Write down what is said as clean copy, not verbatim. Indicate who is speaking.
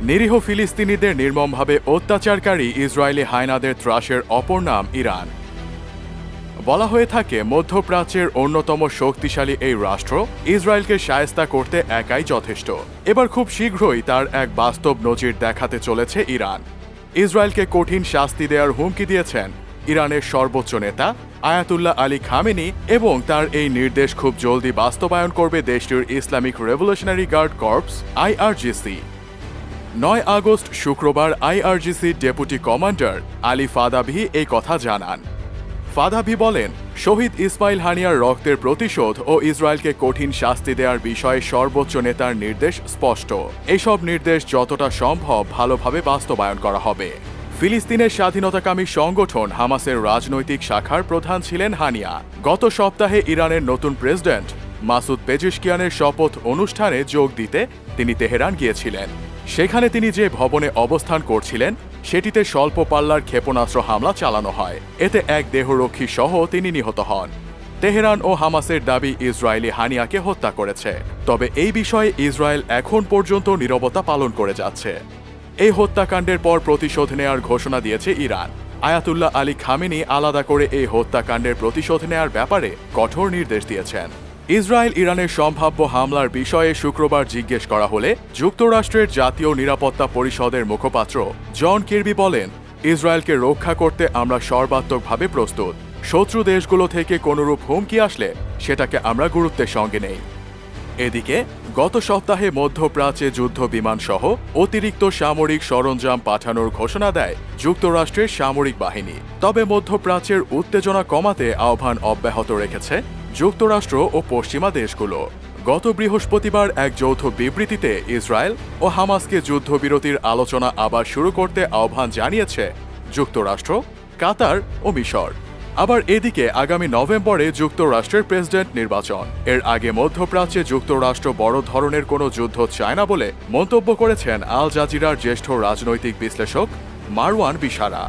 Speaker 1: নিরীহ ফিলিস্তিনিদের নির্মমভাবে অত্যাচারকারী ইসরায়েলি হায়নাদের ত্রাসের অপর নাম ইরান। বলা হয়ে থাকে মধ্যপ্রাচ্যের অন্যতম শক্তিশালী এই রাষ্ট্র ইসরায়েলকে শায়েস্তা করতে একাই যথেষ্ট। এবার খুব শীঘ্রই তার এক বাস্তব নজির দেখাতে চলেছে ইরান। ইসরায়েলকে কঠিন শাস্তি দেওয়ার হুমকি দিয়েছেন ইরানের সর্বোচ্চ নেতা আয়াতুল্লাহ আলী খামেনি এবং তার এই নির্দেশ খুব জলদি বাস্তবায়ন করবে দেশটির Islamic revolutionary guard corps IRGC. 9 August শুক্রবার আইআরজিসির ডেপুটি কমান্ডার আলী ফাদাভি এই কথা জানান। ফাদাভি বলেন, শহীদ ইসমাইল হানিয়ার রক্তের প্রতিশোধ ও ইসরায়েলকে কঠিন শাস্তি দেওয়ার বিষয়ে সর্বোচ্চ নেতার নির্দেশ স্পষ্ট। এসব নির্দেশ যতটা সম্ভব ভালোভাবে বাস্তবায়ন করা হবে। ফিলিস্তিনের স্বাধীনতাকামী সংগঠন হামাসের রাজনৈতিক শাখার প্রধান ছিলেন হানিয়া। গত সপ্তাহে ইরানের নতুন প্রেসিডেন্ট মাসুদ পেজিশকিয়ানের শপথ অনুষ্ঠানে যোগ দিতে তিনি তেহরান গিয়েছিলেন। সেখানে তিনি যে ভবনে অবস্থান করছিলেন সেটিতে স্বল্প পাল্লার ক্ষেপণাস্ত্র হামলা চালানো হয়। এতে এক দেহরক্ষী সহ তিনি নিহত হন। তেহরান ও হামাসের দাবি ইসরায়েলি হানিয়াকে হত্যা করেছে, তবে এই বিষয়ে ইসরায়েল এখন পর্যন্ত নীরবতা পালন করে যাচ্ছে। এই হত্যাকাণ্ডের পর প্রতিশোধ নেয়ার ঘোষণা দিয়েছে ইরান। আয়াতুল্লাহ আলী খামেনি আলাদা করে এই হত্যাকাণ্ডের প্রতিশোধ নেয়ার ব্যাপারে কঠোর নির্দেশ দিয়েছেন। ইসরায়েল ইরানের সম্ভাব্য হামলার বিষয়ে শুক্রবার জিজ্ঞেস করা হলে যুক্তরাষ্ট্রের জাতীয় নিরাপত্তা পরিষদের মুখপাত্র জন কির্বি বলেন, ইসরায়েলকে রক্ষা করতে আমরা সর্বাত্মকভাবে প্রস্তুত। শত্রু দেশগুলো থেকে কোনরূপ হুমকি আসলে সেটাকে আমরা গুরুত্বের সঙ্গে নেই। এদিকে গত সপ্তাহে মধ্যপ্রাচ্যে যুদ্ধ বিমান সহ অতিরিক্ত সামরিক সরঞ্জাম পাঠানোর ঘোষণা দেয় যুক্তরাষ্ট্রের সামরিক বাহিনী। তবে মধ্যপ্রাচ্যের উত্তেজনা কমাতে আহ্বান অব্যাহত রেখেছে যুক্তরাষ্ট্র ও পশ্চিমা দেশগুলো। গত বৃহস্পতিবার এক যৌথ বিবৃতিতে ইসরায়েল ও হামাসকে যুদ্ধবিরতির আলোচনা আবার শুরু করতে আহ্বান জানিয়েছে যুক্তরাষ্ট্র, কাতার ও মিশর। আবার এদিকে আগামী নভেম্বরে যুক্তরাষ্ট্রের প্রেসিডেন্ট নির্বাচন। এর আগে মধ্যপ্রাচ্যে যুক্তরাষ্ট্র বড় ধরনের কোনো যুদ্ধ চায় না বলে মন্তব্য করেছেন আল জাজিরার জ্যেষ্ঠ রাজনৈতিক বিশ্লেষক মারওয়ান বিশারা।